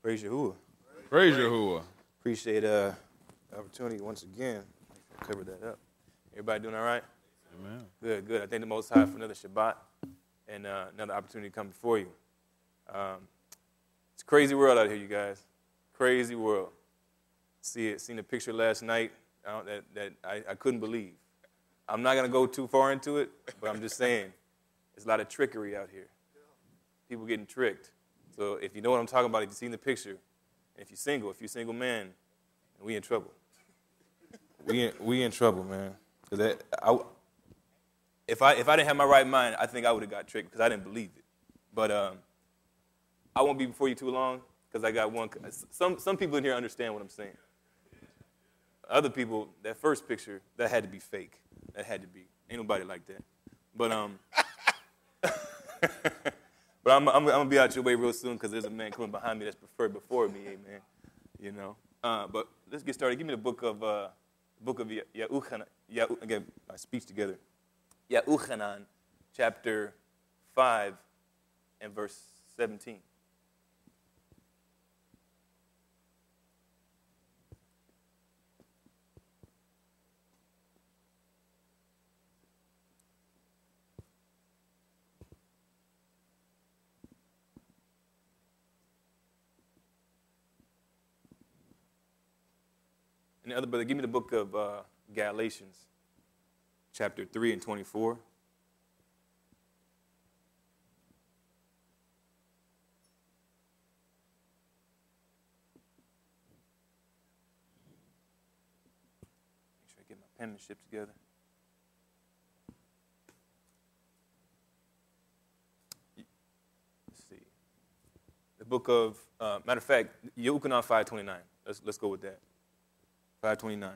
Praise Yahuwah. Praise Yahuwah. Appreciate the opportunity once again. Cover that up. Everybody doing all right? Amen. Good, good. I thank the Most High for another Shabbat and another opportunity to come before you. It's a crazy world out here, you guys. Crazy world. Seen a picture last night that I couldn't believe. I'm not going to go too far into it, but I'm just saying there's a lot of trickery out here. People getting tricked. So if you know what I'm talking about, if you've seen the picture, and if you're single man, we in trouble. We in trouble, man. Because if I didn't have my right mind, I think I would have got tricked because I didn't believe it. But I won't be before you too long because I got one. Some people in here understand what I'm saying. Other people, that first picture, that had to be fake. That had to be. Ain't nobody like that. But but I'm gonna be out your way real soon because there's a man coming behind me that's preferred before me, amen. You know. But let's get started. Give me the book of Yahuchanan. Again, my speech together. Yahuchanan, chapter 5 and verse 17. And the other brother, give me the book of Galatians, chapter 3 and 24. Make sure I get my penmanship together. Let's see. The book of, matter of fact, Yahuchanan 5:29. Let's go with that. 5:29.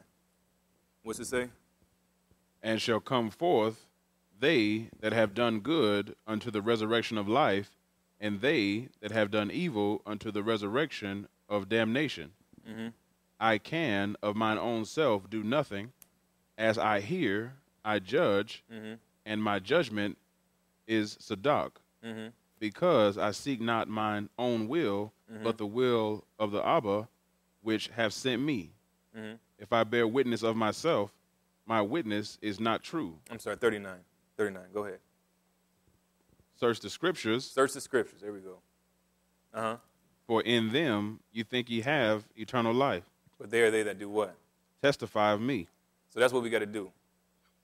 What's it say? And shall come forth they that have done good unto the resurrection of life, and they that have done evil unto the resurrection of damnation. Mm-hmm. I can of mine own self do nothing. As I hear, I judge, mm-hmm. and my judgment is Sadak, mm-hmm. because I seek not mine own will, mm-hmm. but the will of the Abba, which have sent me. Mm-hmm. If I bear witness of myself, my witness is not true. I'm sorry, 39. 39, go ahead. Search the scriptures. Search the scriptures, there we go. Uh-huh. For in them you think ye have eternal life. But they are they that do what? Testify of me. So that's what we got to do.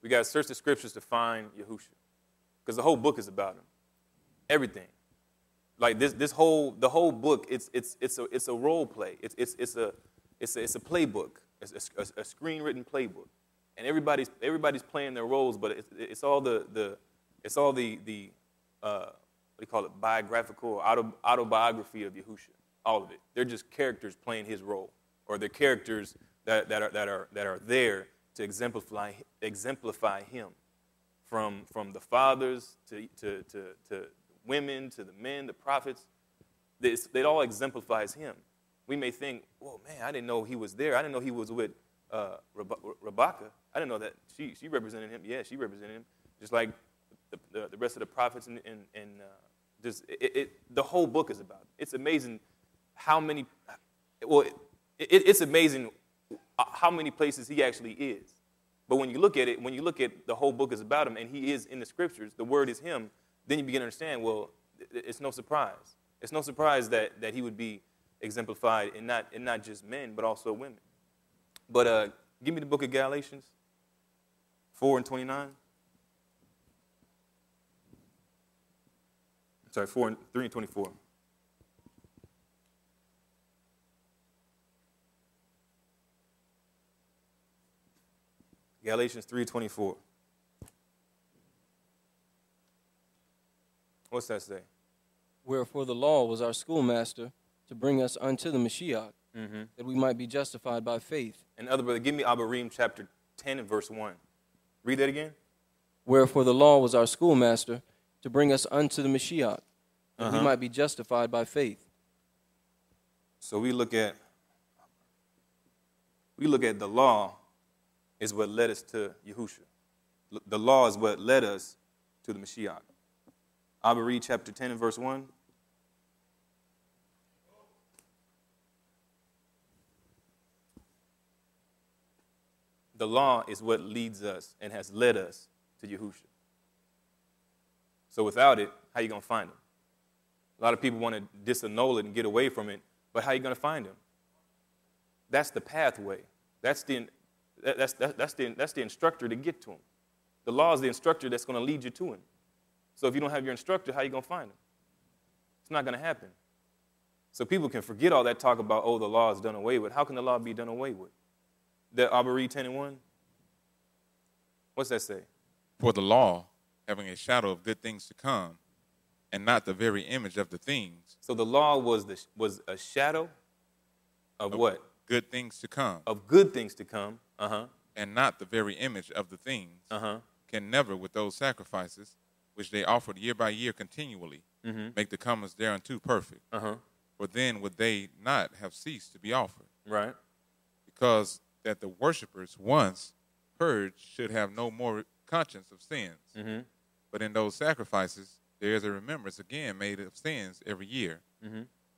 We got to search the scriptures to find Yahusha. Because the whole book is about him. Everything. Like the whole book, it's a role play. It's a playbook. It's a screen-written playbook, and everybody's playing their roles, but it's all the what do you call it, biographical or autobiography of Yahusha. All of it. They're just characters playing his role, or they're characters that are there to exemplify him, from the fathers to women to the men, the prophets. It all exemplifies him. We may think, well, man, I didn't know he was there. I didn't know he was with Rebecca. I didn't know that she represented him. Yeah, she represented him. Just like the rest of the prophets, and the whole book is about it. It's amazing how many, it's amazing how many places he actually is. But when you look at it, when you look at the whole book is about him, and he is in the scriptures, the word is him, then you begin to understand, well, it's no surprise. It's no surprise that he would be exemplified in not just men, but also women. But give me the book of Galatians 4 and 29. Sorry, 3 and 24. Galatians 3:24. What's that say? Wherefore the law was our schoolmaster to bring us unto the Mashiach, mm-hmm. that we might be justified by faith. And other brother, give me Abarim chapter 10 and verse 1. Read that again. Wherefore the law was our schoolmaster to bring us unto the Mashiach, that we might be justified by faith. So we look at the law is what led us to Yahusha. The law is what led us to the Mashiach. Abba, read chapter 10 and verse 1. The law is what leads us and has led us to Yahusha. So without it, how are you going to find him? A lot of people want to disannul it and get away from it, but how are you going to find him? That's the pathway. That's the instructor to get to him. The law is the instructor that's going to lead you to him. So if you don't have your instructor, how are you going to find him? It's not going to happen. So people can forget all that talk about, oh, the law is done away with. How can the law be done away with? The Abari 10:1? What's that say? For the law, having a shadow of good things to come, and not the very image of the things. So the law was a shadow of what? Good things to come. Of good things to come. And not the very image of the things. Can never, with those sacrifices, which they offered year by year continually, make the comers thereunto perfect. For then would they not have ceased to be offered. Right. Because that the worshipers once purged should have no more conscience of sins. But in those sacrifices, there is a remembrance again made of sins every year.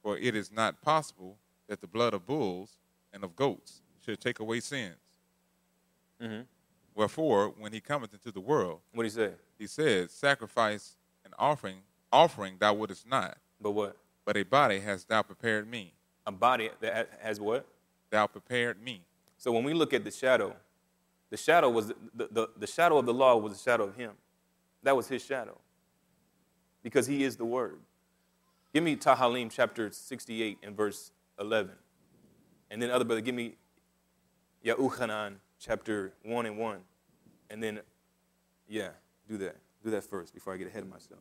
For it is not possible that the blood of bulls and of goats should take away sins. Wherefore, when he cometh into the world, what did he say? He said, sacrifice and offering thou wouldest not. But what? But a body hast thou prepared me. A body that has what? Thou prepared me. So when we look at the shadow was the shadow of the law was the shadow of him. That was his shadow. Because he is the word. Give me Tahalim chapter 68 and verse 11. And then other brother, give me Yahuchanan chapter 1:1. And then, yeah, do that. Do that first before I get ahead of myself.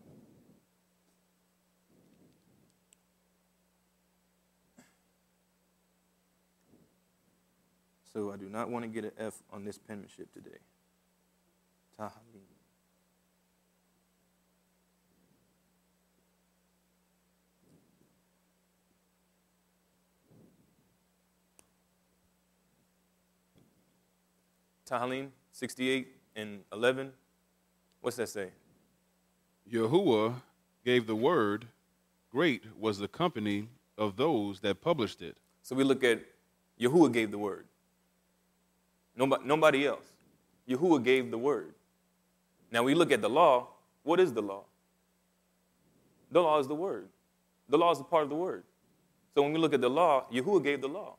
So I do not want to get an F on this penmanship today. Tahalim. Tahalim 68 and 11. What's that say? Yahuwah gave the word, great was the company of those that published it. So we look at Yahuwah gave the word. Nobody else. Yahuwah gave the word. Now we look at the law. What is the law? The law is the word. The law is a part of the word. So when we look at the law, Yahuwah gave the law.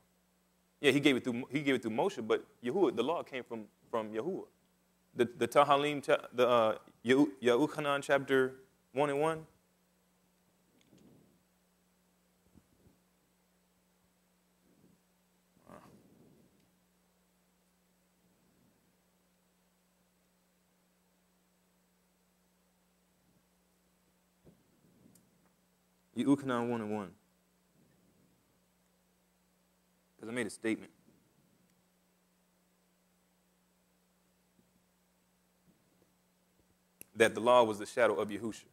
Yeah, he gave it through Moshe, but Yahuwah, the law came from Yahuwah. The Tahalim, the Yahuchanan chapter 1:1. Yahuchanan 1:1. Because I made a statement. That the law was the shadow of Yahusha.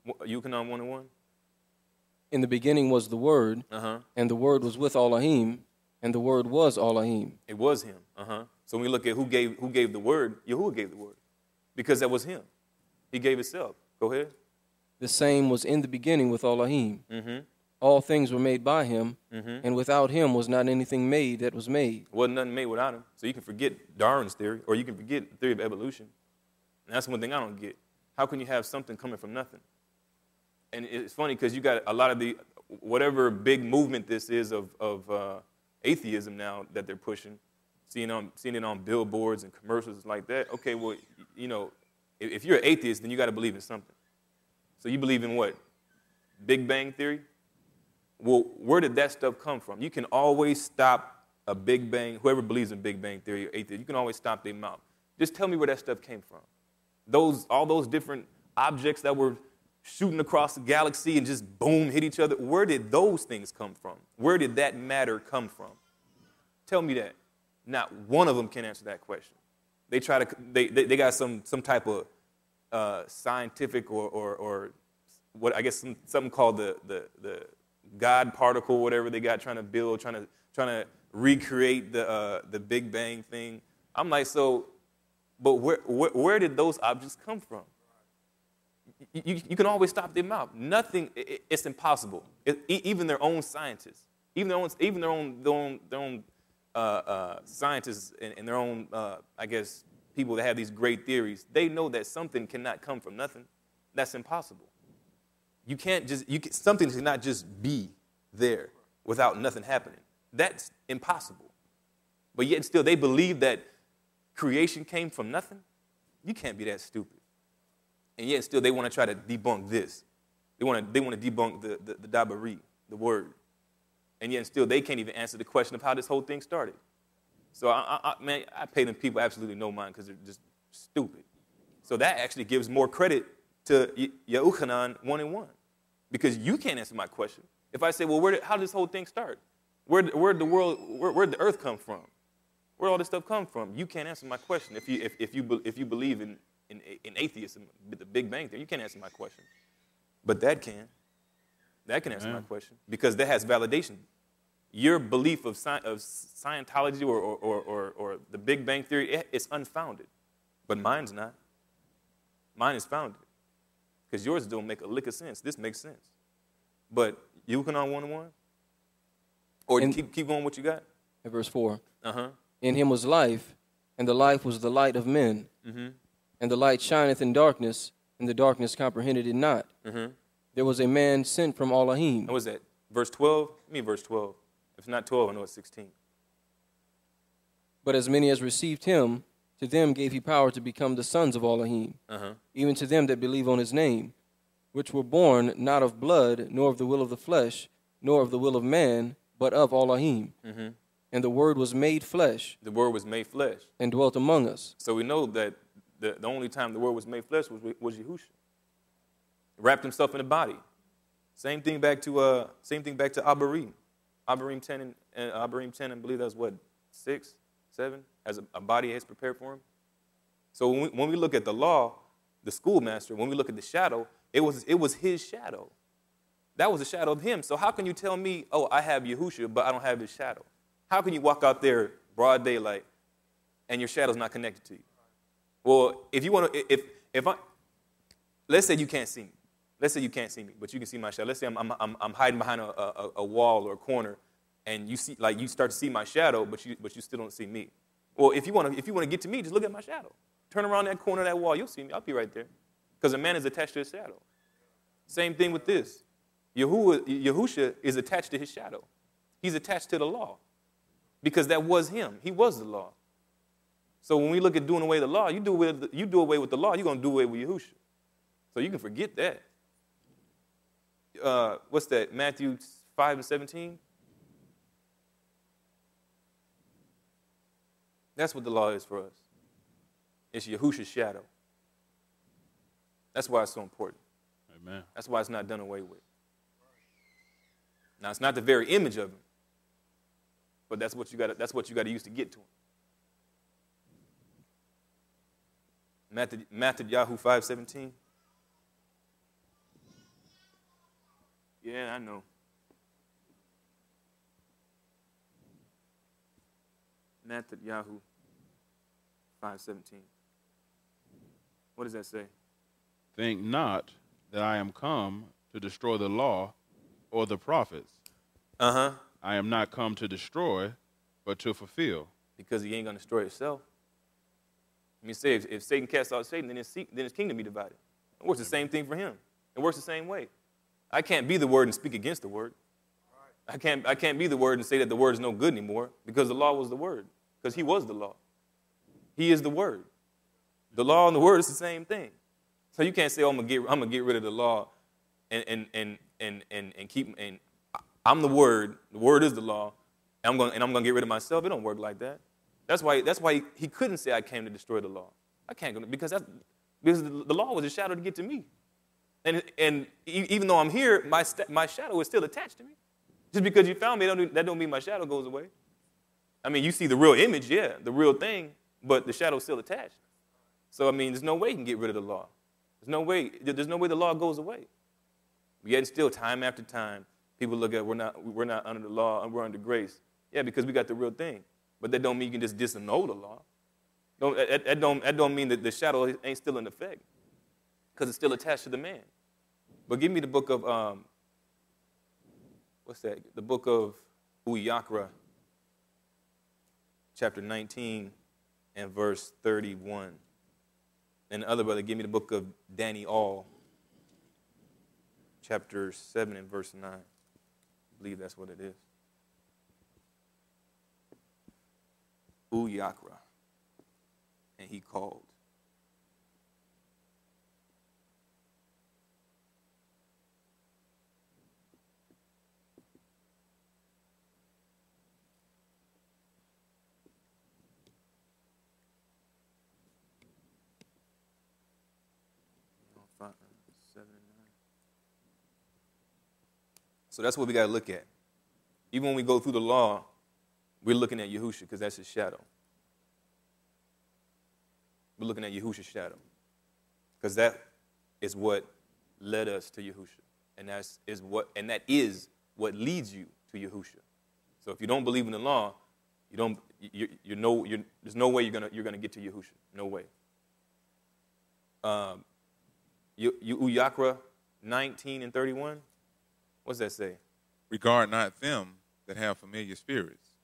Yahuchanan 1:1. In the beginning was the Word, and the Word was with Elohim, and the Word was Elohim. It was him. So when we look at who gave the word, Yahuwah gave the word. Because that was him. He gave himself. Go ahead. The same was in the beginning with Elohim. All things were made by him, and without him was not anything made that was made. Wasn't nothing made without him. So you can forget Darwin's theory, or you can forget the theory of evolution. And that's one thing I don't get. How can you have something coming from nothing? And it's funny because you got a lot of the, whatever big movement this is of atheism now that they're pushing, seeing it on billboards and commercials like that. Okay, well, you know, if you're an atheist, then you got to believe in something. So you believe in what? Big Bang Theory? Well, where did that stuff come from? You can always stop a Big Bang, whoever believes in Big Bang Theory or atheist, you can always stop their mouth. Just tell me where that stuff came from. All those different objects that were shooting across the galaxy and just boom, hit each other, where did those things come from? Where did that matter come from? Tell me that. Not one of them can answer that question. They try to, they got some type of scientific or what I guess something called the God particle, whatever they got trying to build, trying to recreate the Big Bang thing. I'm like, so, but where did those objects come from? You can always stop their mouth. Nothing, it's impossible. Even their own scientists, even their own scientists and their own, I guess, people that have these great theories, they know that something cannot come from nothing. That's impossible. You can't just, something cannot just be there without nothing happening. That's impossible. But yet still they believe that creation came from nothing. You can't be that stupid. And yet still they want to try to debunk this. They want to debunk the Dabari, the word. And yet still they can't even answer the question of how this whole thing started. So, man, I pay them people absolutely no mind because they're just stupid. So that actually gives more credit to Yahuchanan 1:1 because you can't answer my question. If I say, well, how did this whole thing start? Where'd the earth come from? Where'd all this stuff come from? You can't answer my question. If you believe in atheism, the Big Bang Theory, you can't answer my question. But that can. That can answer my question because that has validation. Your belief of Scientology or the Big Bang Theory, it's unfounded. But mine's not. Mine is founded. Because yours don't make a lick of sense. This makes sense. But you can on 1:1? Or keep going what you got? In verse 4. Uh-huh. In him was life, and the life was the light of men. Mm-hmm. And the light shineth in darkness, and the darkness comprehended it not. Mm-hmm. There was a man sent from Elohim. What was that? Verse 12? Give me verse 12. If it's not 12, I know it's 16. But as many as received him, to them gave he power to become the sons of Elohim, even to them that believe on his name, which were born not of blood, nor of the will of the flesh, nor of the will of man, but of Elohim. Mm-hmm. And the Word was made flesh. The Word was made flesh. And dwelt among us. So we know that the only time the Word was made flesh was Yahusha. Wrapped himself in a body. Same thing back to Abarim. Abarim 10 and Abarim 10, I believe that's what, 6, 7, as a body is prepared for him. So when we look at the law, the schoolmaster, when we look at the shadow, it was his shadow. That was the shadow of him. So how can you tell me, oh, I have Yahusha, but I don't have his shadow? How can you walk out there broad daylight and your shadow's not connected to you? Well, if you want to, let's say you can't see me. Let's say you can't see me, but you can see my shadow. Let's say I'm hiding behind a wall or a corner, and you start to see my shadow, but you still don't see me. Well, if you want to get to me, just look at my shadow. Turn around that corner of that wall, you'll see me. I'll be right there, because a man is attached to his shadow. Same thing with this. Yahusha is attached to his shadow. He's attached to the law, because that was him. He was the law. So when we look at doing away with the law, you do away with the law, you're going to do away with Yahusha. So you can forget that. What's that? Matthew 5:17. That's what the law is for us. It's Yahusha's shadow. That's why it's so important. Amen. That's why it's not done away with. Now it's not the very image of him, but that's what you got. That's what you got to use to get to him. Matthew 5:17. Yeah, I know. Yahoo 5:17. What does that say? Think not that I am come to destroy the law or the prophets. I am not come to destroy, but to fulfill. Because he ain't going to destroy himself. Let me say, if Satan casts out Satan, then his kingdom be divided. It works the same thing for him. It works the same way. I can't be the word and speak against the word. I can't be the word and say that the word is no good anymore, because the law was the word, because he was the law. He is the word. The law and the word is the same thing. So you can't say, oh, I'm gonna get rid of the law and keep, and I'm the word is the law, and I'm gonna get rid of myself. It don't work like that. That's why he couldn't say I came to destroy the law. I can't go, because the law was a shadow to get to me. And even though I'm here, my shadow is still attached to me. Just because you found me, that don't mean my shadow goes away. I mean, you see the real image, yeah, the real thing, but the shadow's still attached. So, I mean, there's no way you can get rid of the law. There's no way the law goes away. Yet still, time after time, people look at we're not under the law and we're under grace. Yeah, because we got the real thing. But that don't mean you can just disannul the law. That don't mean that the shadow ain't still in effect, because it's still attached to the man. But give me the book of, what's that? The book of Uyakra. chapter 19 and verse 31. And the other brother, give me the book of Daniel, chapter 7 and verse 9. I believe that's what it is. Uyakra. And he called. So that's what we got to look at. Even when we go through the law, we're looking at Yahusha because that's his shadow. We're looking at Yahusha's shadow because that is what led us to Yahusha, and that is what leads you to Yahusha. So if you don't believe in the law, there's no way you're gonna get to Yahusha. No way. Uyakra 19 and 31. What's that say? Regard not them that have familiar spirits.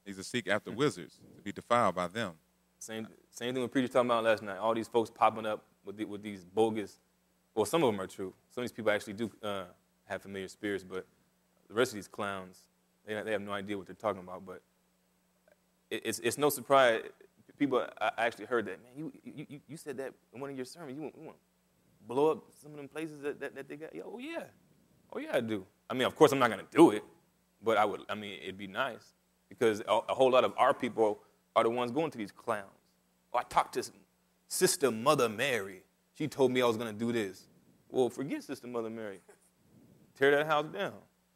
Neither seek after wizards to be defiled by them. Same thing the preacher talking about last night. All these folks popping up with these bogus. Well, some of them are true. Some of these people actually do have familiar spirits, but the rest of these clowns, they have no idea what they're talking about. But it's no surprise. People, I actually heard that. Man, you said that in one of your sermons. You want to blow up some of them places that they got. Oh yeah, I do. I mean, of course, I'm not going to do it, but I would. I mean, it'd be nice because a whole lot of our people are the ones going to these clowns. Oh, I talked to Sister Mother Mary. She told me I was going to do this. Well, forget Sister Mother Mary. Tear that house down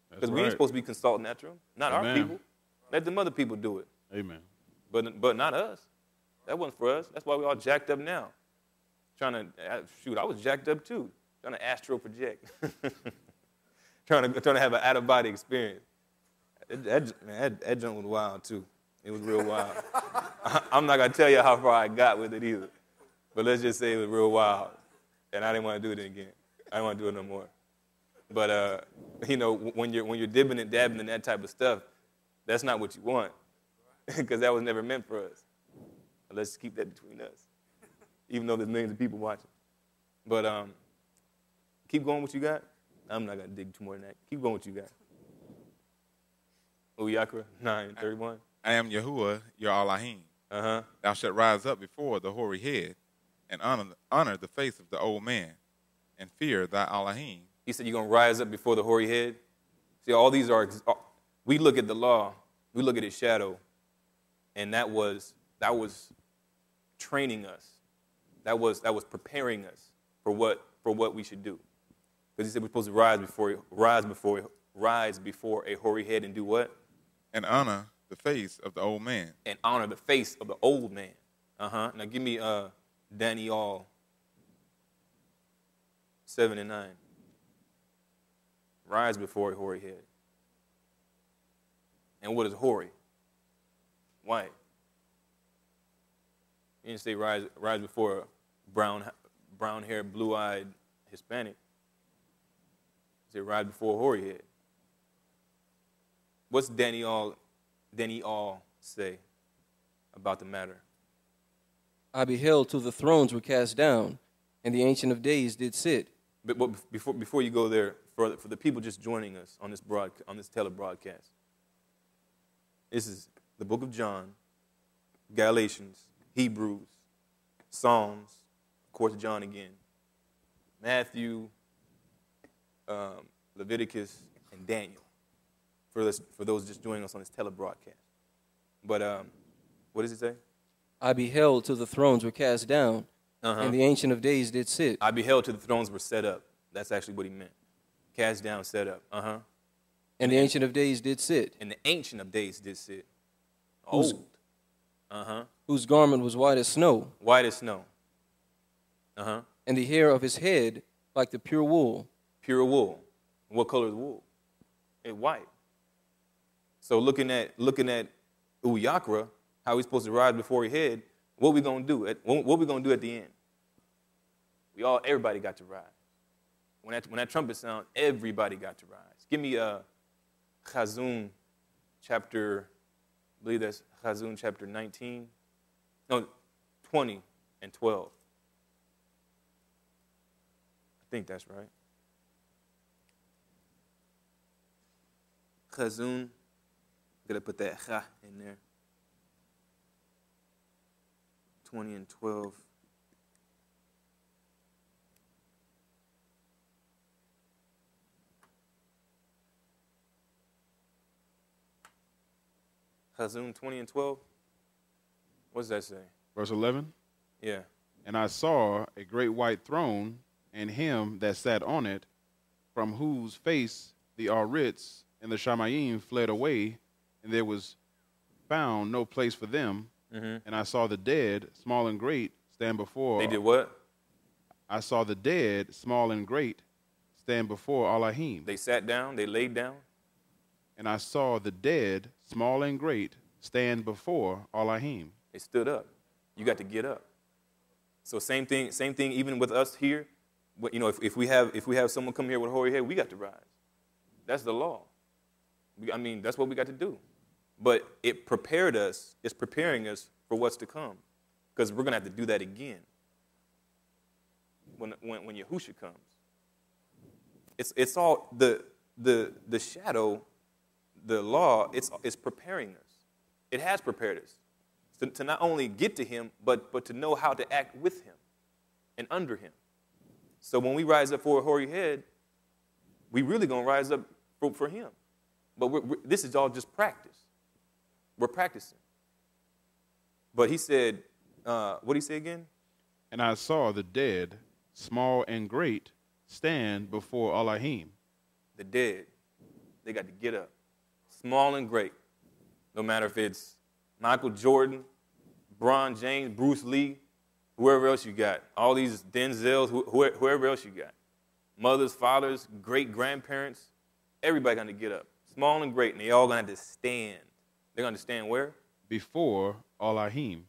because we ain't supposed to be consulting that room. Not Amen. our people. Let them other people do it. Amen. But not us. That wasn't for us. That's why we all jacked up now. I was jacked up too. Trying to astral project. trying to have an out-of-body experience. That junk was wild, too. It was real wild. I'm not going to tell you how far I got with it either. But let's just say it was real wild. And I didn't want to do it again. I didn't want to do it no more. But, when you're dibbing and dabbing in that type of stuff, that's not what you want. Because that was never meant for us. But let's keep that between us. Even though there's millions of people watching. But keep going what you got. I'm not going to dig too more than that. Keep going what you got. Uyakra 9:31. I am Yahuwah, your Elohim. Uh-huh. Thou shalt rise up before the hoary head and honor the face of the old man and fear thy Elohim. He said you're going to rise up before the hoary head. See, all these are, we look at the law, we look at its shadow, and that was training us. That was preparing us for what we should do. Because he said we're supposed to rise before a hoary head and do what? And honor the face of the old man. And honor the face of the old man. Uh-huh. Now give me Daniel 7 and 9. Rise before a hoary head. And what is hoary? White. You didn't say rise before a brown-haired, blue-eyed Hispanic. You say rise before a hoary head. What's Daniel say about the matter? I beheld till the thrones were cast down, and the Ancient of Days did sit. But before you go there, for the people just joining us on this telebroadcast, this is the book of John, Galatians, Hebrews, Psalms, of course John again, Matthew, Leviticus, and Daniel. For those just joining us on this telebroadcast. But what does it say? I beheld till the thrones were cast down, and the Ancient of Days did sit. I beheld till the thrones were set up. That's actually what he meant. Cast down, set up. Uh-huh. And the Ancient of Days did sit. And the Ancient of Days did sit. Old. Whose garment was white as snow. White as snow. Uh-huh. And the hair of his head like the pure wool. Pure wool. What color is wool? It's white. So looking at Uyakra, how he's supposed to rise before his head, what we gonna do? What we gonna do at the end? Everybody got to rise. When that trumpet sound, everybody got to rise. Give me Chazun chapter I believe that's Chazun chapter 19. No, 20 and 12. I think that's right. Chazun. Gotta put that cha in there. 20 and 12. Chazun 20 and 12. What does that say? Verse 11. Yeah. And I saw a great white throne, and him that sat on it, from whose face the Arits and the Shamayim fled away, and there was found no place for them. Mm-hmm. And I saw the dead, small and great, stand before. They did what? I saw the dead, small and great, stand before Elohim. They sat down. They laid down. And I saw the dead, small and great, stand before Elohim. They stood up. You got to get up. So same thing even with us here. You know, if we have someone come here with a hoary head, we got to rise. That's the law. I mean, that's what we got to do. But it prepared us, it's preparing us for what's to come. Because we're going to have to do that again when Yahusha comes. It's all the shadow, the law, it's preparing us. It has prepared us to not only get to him, but to know how to act with him and under him. So when we rise up for a hoary head, we really going to rise up for him. But this is all just practice. We're practicing. But he said, what did he say again? And I saw the dead, small and great, stand before Elohim. The dead, they got to get up. Small and great. No matter if it's Michael Jordan, Bron James, Bruce Lee, whoever else you got. All these Denzels, whoever else you got. Mothers, fathers, great-grandparents. Everybody got to get up. Small and great, and they all going to have to stand. They're going to stand where? Before Elohim.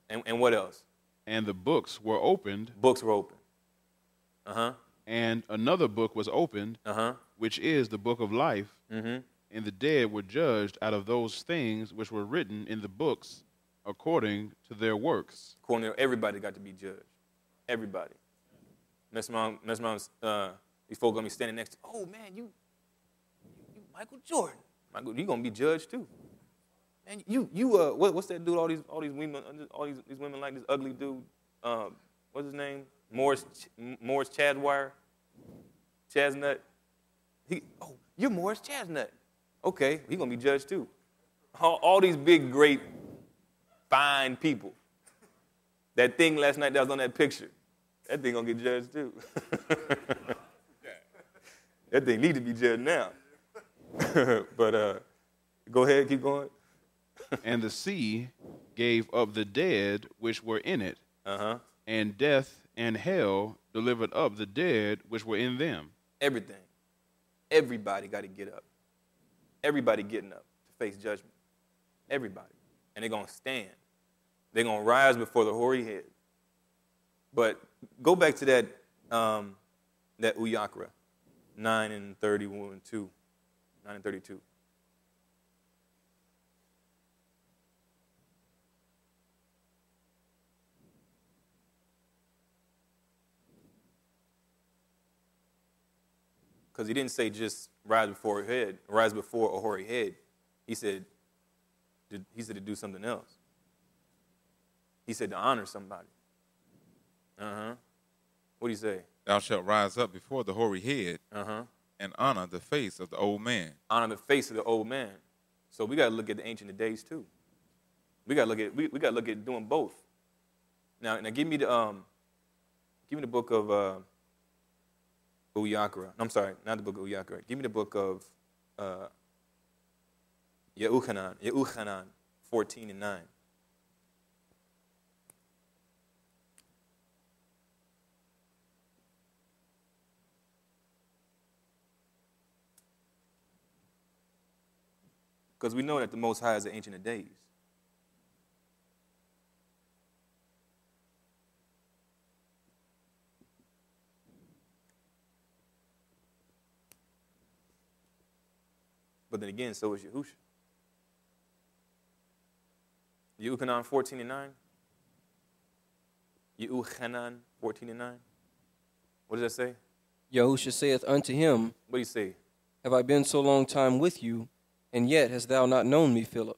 And what else? And the books were opened. Books were open. Uh-huh. And another book was opened, which is the book of life. Mm-hmm. And the dead were judged out of those things which were written in the books according to their works. According to everybody got to be judged. Everybody. Mess around, these folks going to be standing next to, oh, man, you Michael Jordan. Michael, you going to be judged too. Man, what's that dude? All these women like this ugly dude. What's his name? Morris Chadwire, Chasnut. You're Morris Chasnut. Okay, he's gonna be judged too. All these big, great, fine people. That thing last night that was on that picture, that thing gonna get judged too. That thing need to be judged now. But go ahead, keep going. And the sea gave up the dead which were in it, and death and hell delivered up the dead which were in them. Everything. Everybody got to get up. Everybody getting up to face judgment. Everybody. And they're going to stand. They're going to rise before the hoary head. But go back to that Uyakra, 9 and 31, 2. 9 and 32. Because he didn't say just rise before a hoary head. He said to do something else. He said to honor somebody. What do you say? Thou shalt rise up before the hoary head and honor the face of the old man. Honor the face of the old man. So we got to look at the Ancient of Days too. We got to look at doing both. Now give me the book of Uyakra. I'm sorry, not the book of Uyakra. Give me the book of Yehuchanan, 14 and 9. Because we know that the Most High is the Ancient of Days. But then again, so is Yahusha. Yehuchanan 14 and 9. Yehuchanan 14 and 9. What does that say? Yahusha saith unto him, What do you say? Have I been so long time with you, and yet hast thou not known me, Philip?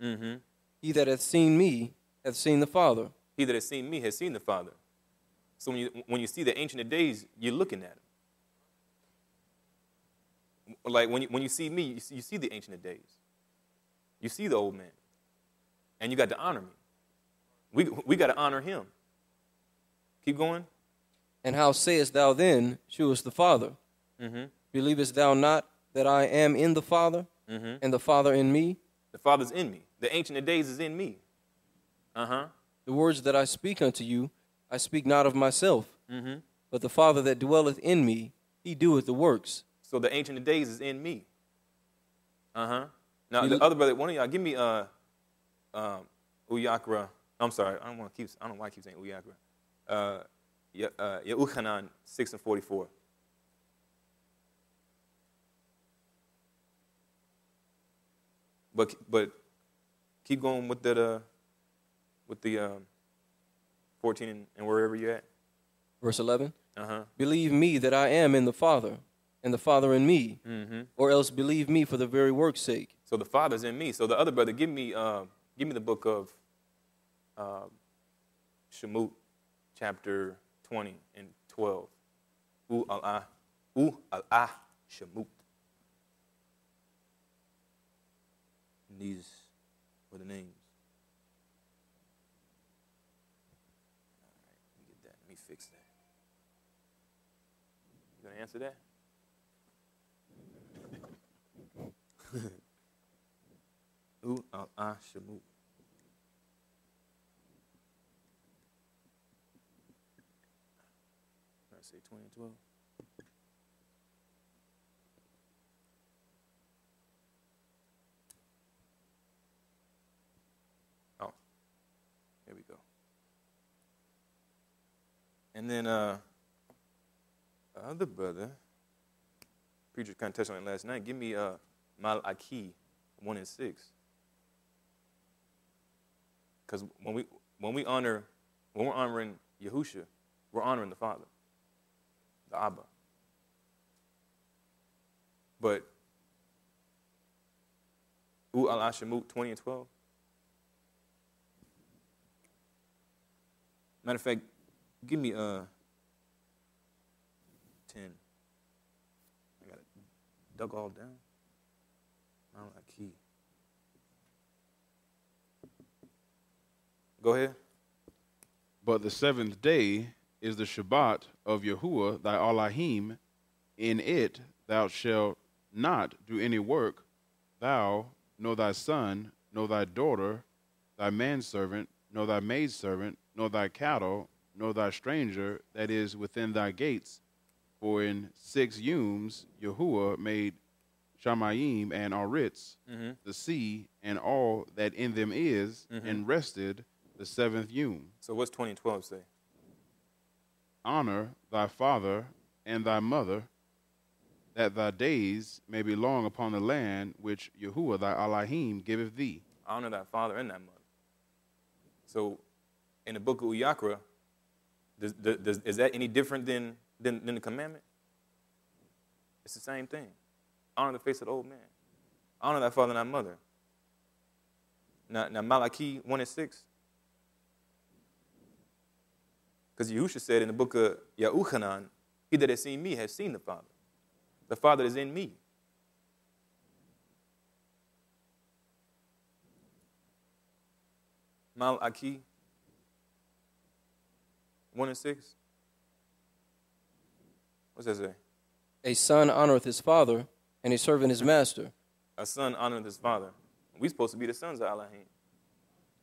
Mm-hmm. He that hath seen me hath seen the Father. He that has seen me has seen the Father. So when you see the Ancient of Days, you're looking at him. Like when you see me, you see the Ancient of Days. You see the old man. And you got to honor me. We got to honor him. Keep going. And how sayest thou then, Shewest the Father? Mm-hmm. Believest thou not that I am in the Father, and the Father in me? The Father's in me. The Ancient of Days is in me. Uh-huh. The words that I speak unto you, I speak not of myself, but the Father that dwelleth in me, he doeth the works. So the Ancient of Days is in me. Uh-huh. Now, the other brother, one of y'all, give me Uyakra. I'm sorry, I don't know why I keep saying Uyakra. Yehuchanan 6 and 44. But keep going with the 14 and wherever you're at. Verse 11. Uh-huh. Believe me that I am in the Father, and the Father in me, or else believe me for the very work's sake. So the Father's in me. So the other brother, give me the book of Shemut, chapter 20 and 12. Al-ah Shemut. And these were the names. All right, let me get that. Let me fix that. You gonna answer that? Al-ah Shemut. I say 20 and 12. Oh, here we go. And then other brother, preacher kind of touched on it last night. Give me Malachi 1 and 6. Because when we're honoring Yahusha, we're honoring the Father, the Abba. But al-Shemut 20 and 12. Matter of fact, give me 10. I got it dug all down. Malachi. Go ahead. But the seventh day is the Shabbat of Yahuwah thy Elohim. In it thou shalt not do any work, thou, nor thy son, nor thy daughter, thy manservant, nor thy maidservant, nor thy cattle, nor thy stranger that is within thy gates. For in 6 Yums Yahuwah made Shamayim and Aritz, the sea, and all that in them is, and rested the 7th Yum. So what's 20 and 12 say? Honor thy father and thy mother, that thy days may be long upon the land which Yahuwah thy Elohim giveth thee. Honor thy father and thy mother. So in the book of Uyakra, is that any different than the commandment? It's the same thing. Honor the face of the old man. Honor thy father and thy mother. Now Malachi 1 and 6. Because Yahusha said in the book of Yehuchanan, he that has seen me has seen the Father. The Father is in me. Malachi 1 and 6. What's that say? A son honoreth his father, and a servant his master. A son honoreth his father. We're supposed to be the sons of Elohim.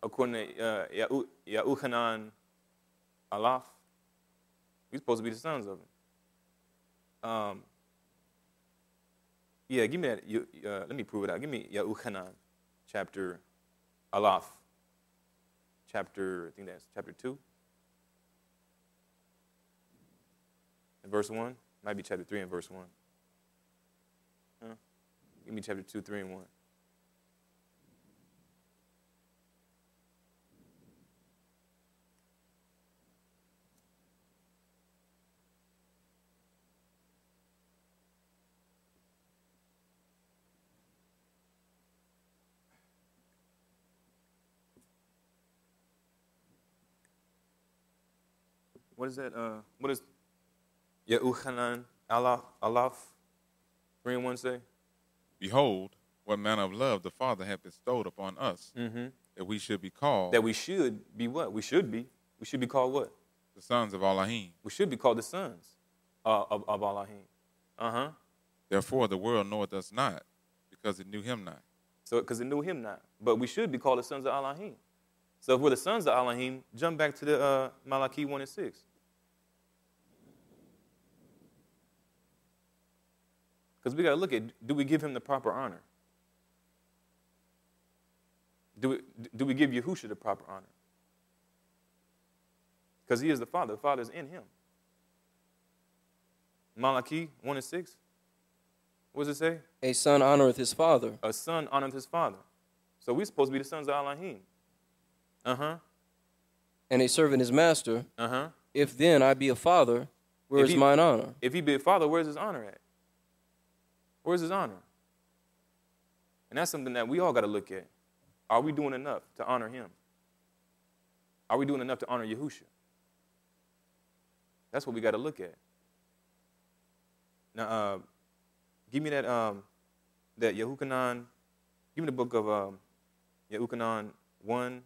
According to Yehuchanan Alaf, we're supposed to be the sons of him. Yeah, give me that. Let me prove it out. Give me Yehuchanan, chapter Alaf. Chapter, I think that's chapter 2. And verse 1. Might be chapter 3 and verse 1. Huh? Give me chapter 2, 3, and 1. What is that? What is Yahusha Allah 3:1 say? Behold, what manner of love the Father hath bestowed upon us, that we should be called. That we should be what? We should be. We should be called what? The sons of Elohim. We should be called the sons of Elohim. Therefore the world knoweth us not, because it knew him not. So, because it knew him not. But we should be called the sons of Elohim. So if we're the sons of Elohim, jump back to the Malachi 1:6. Because we got to look at, do we give him the proper honor? Do we give Yahusha the proper honor? Because he is the Father. The Father is in him. Malachi 1:6. What does it say? A son honoreth his father. A son honoreth his father. So we're supposed to be the sons of Elohim. And a servant his master. If then I be a father, where is mine honor? If he be a father, where's his honor at? Where's his honor? And that's something that we all got to look at. Are we doing enough to honor him? Are we doing enough to honor Yahusha? That's what we got to look at. Now, give me that Yehukanan. Give me the book of Yehukanan 1.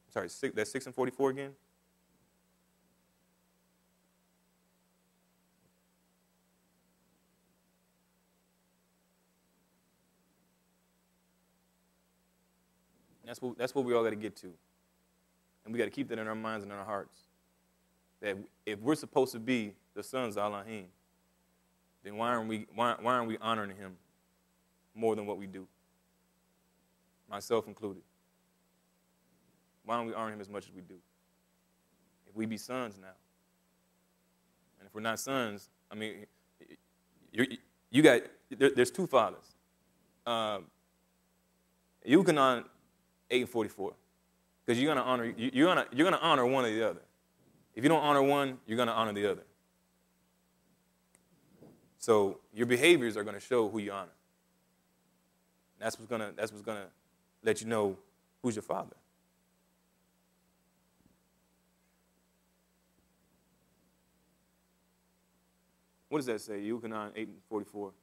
Sorry, 6, that's 6 and 44 again. That's what we all got to get to. And we got to keep that in our minds and in our hearts. That if we're supposed to be the sons of Elohim, then why aren't we honoring him more than what we do? Myself included. Why don't we honor him as much as we do? If we be sons now. And if we're not sons, I mean, there's two fathers. You can honor 8 and 44. Because you're gonna honor one or the other. If you don't honor one, you're gonna honor the other. So your behaviors are gonna show who you honor. That's what's gonna let you know who's your father. What does that say? Yuchanan 8 and 44.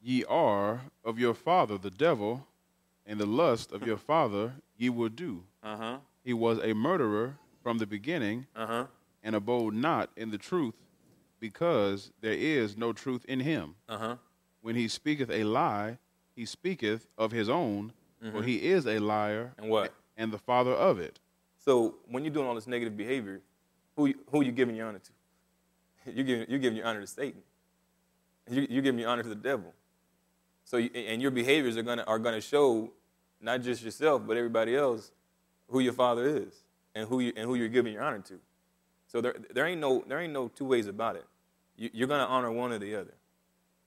Ye are of your father the devil, and the lust of your father ye will do. He was a murderer from the beginning, and abode not in the truth, because there is no truth in him. When he speaketh a lie, he speaketh of his own, for he is a liar and what? And the father of it. So when you're doing all this negative behavior, who you giving your honor to? You're giving your honor to Satan. You're giving your honor to the devil. So and your behaviors are gonna show not just yourself but everybody else who your father is and who you're giving your honor to. So there ain't no two ways about it. You're gonna honor one or the other.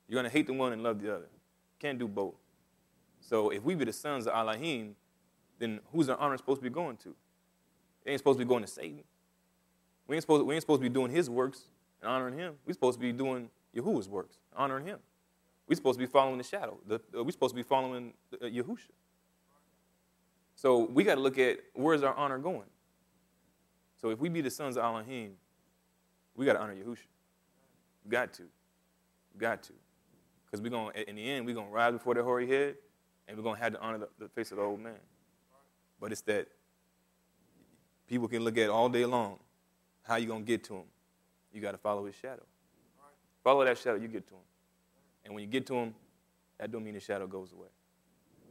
You're gonna hate the one and love the other. Can't do both. So if we be the sons of Elohim, then who's our honor supposed to be going to? It ain't supposed to be going to Satan. We ain't supposed to be doing his works and honoring him. We're supposed to be doing Yahuwah's works, honoring him. We're supposed to be following the shadow. We're supposed to be following Yahusha. So we got to look at where's our honor going. So if we be the sons of Elohim, we got to honor Yahusha. We got to. Because in the end, we're going to rise before the hoary head, and we're going to have to honor the face of the old man. But it's that people can look at all day long. How you going to get to him? You got to follow his shadow. Follow that shadow, you get to him. And when you get to him, that don't mean the shadow goes away.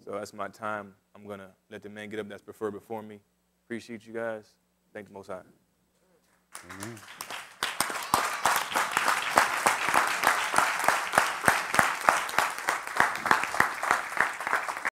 So that's my time. I'm going to let the man get up that's preferred before me. Appreciate you guys. Thank the Most High. Amen.